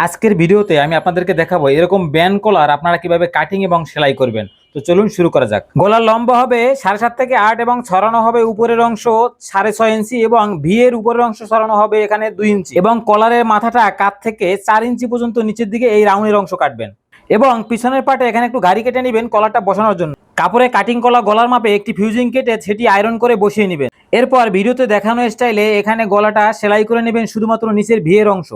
আজকের ভিডিওতে আমি আপনাদেরকে দেখাবো এরকম ব্যান্ড কলার আপনারা কিভাবে কাটিং এবং সেলাই করবেন। তো চলুন শুরু করা যাক। গলার লম্বা হবে 7.5 থেকে 8 এবং ছড়ানো হবে উপরের অংশ 6.5 ইঞ্চি এবং ভি এর উপরের অংশ ছড়ানো হবে এখানে 2 ইঞ্চি এবং কলারের মাথাটা কাঁধ থেকে 4 ইঞ্চি পর্যন্ত নিচের দিকে এই রাউন্ডের অংশ কাটবেন এবং পিছনের পাটে এখানে একটু গাড়ি কেটে নেবেন কলারটা বসানোর জন্য। কাপড়ে কাটিং কলা গলার মাপে একটি ফিউজিং কেটে সেটি আয়রন করে বসিয়ে নেবেন। এরপর ভিডিওতে দেখানো স্টাইলে এখানে গলাটা সেলাই করে নেবেন শুধুমাত্র নিচের ভি এর অংশ।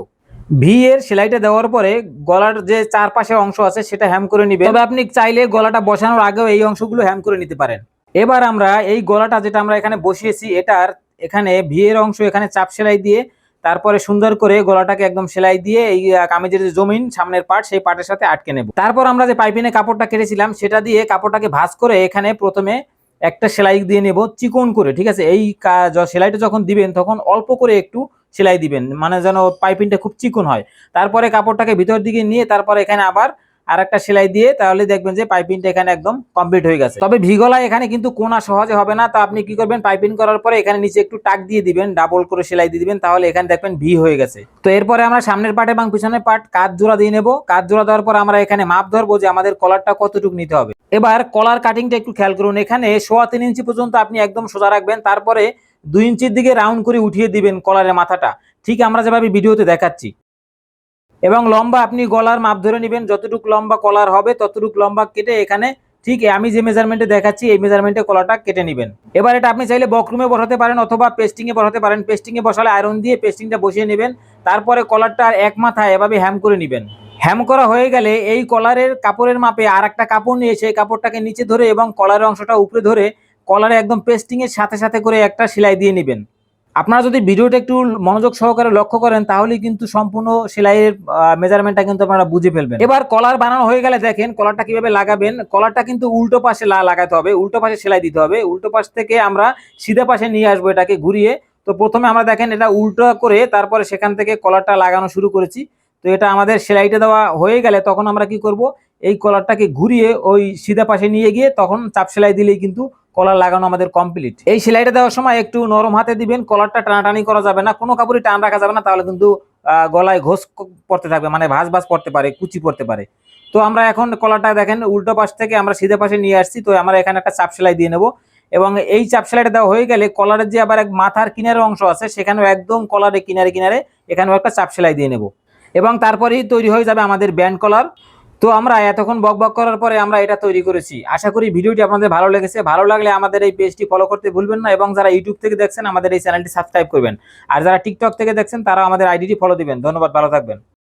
ভি এর সেলাইটা দেওয়ার পরে গলার যে চারপাশে অংশ আছে সেটা হ্যাম করে নিবেন। তবে আপনি চাইলে গলাটা বসানোর আগেও এই অংশগুলো হ্যাম করে নিতে পারেন। এবার আমরা এই গলাটা যেটা আমরা এখানে বসিয়েছি এটার এখানে ভি এর অংশ এখানে চাপ সেলাই দিয়ে তারপরে সুন্দর করে গলাটাকে একদম সেলাই দিয়ে এই কামিজের যে জমিন সামনের পার্ট সেই পার্টের সাথে আটকে নেব। তারপর আমরা যে পাইপিনে কাপড়টা কেটেছিলাম সেটা দিয়ে কাপড়টাকে ভাঁজ করে এখানে প্রথমে একটা সেলাই দিয়ে নেব চিকন করে, ঠিক আছে। এই সেলাইটা যখন দিবেন তখন অল্প করে একটু সেলাই দিবেন, মানে যেন পাইপিংটা খুব চিকন হয়। তারপরে কাপড়টাকে ভিতর দিকে নিয়ে তারপরে এখানে আবার আর একটা সেলাই দিয়ে তাহলে দেখবেন যে পাইপিংটা এখানে একদম কমপ্লিট হয়ে গেছে। তবে ভিগলা এখানে কিন্তু কোনা সহজে হবে না, তো আপনি কি করবেন পাইপিং করার পরে এখানে নিচে একটু টাক দিয়ে দিবেন, ডাবল করে সেলাই দিয়ে দিবেন, তাহলে এখানে দেখবেন ভি হয়ে গেছে। তো এরপরে আমরা সামনের পার্ট এবং পিছনের পার্ট কাঁধ জোড়া দিয়ে নেব। কাঁধ জোড়া দেওয়ার পর আমরা এখানে মাপ ধরবো যে আমাদের কলারটা কতটুকু নিতে হবে। এবার কলার কাটিংটা একটু খেয়াল করুন, এখানে 3.25 ইঞ্চি পর্যন্ত আপনি একদম সোজা রাখবেন, তারপরে 2 ইঞ্চির দিকে রাউন্ড করে উঠিয়ে দিবেন কলারের মাথাটা, ঠিক আমরা যেভাবে ভিডিওতে দেখাচ্ছি। এবং লম্বা আপনি গলার মাপ ধরে নেবেন, যতটুকু লম্বা কলার হবে ততটুকু লম্বা কেটে এখানে ঠিক আমি যে মেজারমেন্টে দেখাচ্ছি এই মেজারমেন্টে কলারটা কেটে নেবেন। এবার এটা আপনি চাইলে বক্রুমে বসাতে পারেন অথবা পেস্টিংয়ে বসাতে পারেন। পেস্টিংয়ে বসালে আয়রন দিয়ে পেস্টিংটা বসিয়ে নেবেন, তারপরে কলারটা এক মাথায় এভাবে হ্যাম করে নেবেন। হ্যাম করা হয়ে গেলে এই কলারের কাপড়ের মাপে আর একটা কাপড় নিয়ে সেই কাপড়টাকে নিচে ধরে এবং কলারের অংশটা উপরে ধরে কলারে একদম পেস্টিংয়ের সাথে সাথে করে একটা সেলাই দিয়ে নেবেন। আপনারা যদি ভিডিওটা একটু মনোযোগ সহকারে লক্ষ্য করেন তাহলেই কিন্তু সম্পূর্ণ সেলাইয়ের মেজারমেন্টটা কিন্তু আপনারা বুঝে ফেলবেন। এবার কলার বানানো হয়ে গেলে দেখেন কলারটা কিভাবে লাগাবেন। কলারটা কিন্তু উল্টো পাশে লাগাতে হবে, উল্টো পাশে সেলাই দিতে হবে। উল্টো পাশ থেকে আমরা সিধা পাশে নিয়ে আসবো এটাকে ঘুরিয়ে। তো প্রথমে আমরা দেখেন এটা উল্টো করে তারপরে সেখান থেকে কলারটা লাগানো শুরু করেছি। তো এটা আমাদের সেলাইটা দেওয়া হয়ে গেলে তখন আমরা কি করব, এই কলারটাকে ঘুরিয়ে ওই সিধা পাশে নিয়ে গিয়ে তখন চাপ সেলাই দিলেই কিন্তু কলার লাগানো আমাদের কমপ্লিট। এই সেলাইটা দেওয়ার সময় একটু নরম হাতে দিবেন, কলারটা টানাটানি করা যাবে না, কোনো কাপড়ই টান রাখা যাবে না, তাহলে কিন্তু গলায় ঘোষ পড়তে থাকবে, মানে ভাঁজ ভাঁজ পড়তে পারে, কুচি পড়তে পারে। তো আমরা এখন কলারটা দেখেন উল্টো পাশ থেকে আমরা সিধে পাশে নিয়ে আসছি। তো আমরা এখানে একটা চাপ সেলাই দিয়ে নেব এবং এই চাপ সেলাইটা দেওয়া হয়ে গেলে কলারের যে আবার এক মাথার কিনারের অংশ আছে সেখানেও একদম কলারের কিনারে কিনারে এখানেও একটা চাপ সেলাই দিয়ে নেব এবং তারপরেই তৈরি হয়ে যাবে আমাদের ব্যান্ড কলার। তো আমরা এতক্ষণ বক বক করার পরে আমরা এটা তৈরি করেছি। আশা করি ভিডিওটি আপনাদের ভালো লেগেছে। ভালো লাগলে আমাদের এই পেজটি ফলো করতে ভুলবেন না এবং যারা ইউটিউব থেকে দেখছেন আমাদের এই চ্যানেলটি সাবস্ক্রাইব করবেন, আর যারা টিকটক থেকে দেখছেন তারা আমাদের আইডিটি ফলো দিবেন। ধন্যবাদ, ভালো থাকবেন।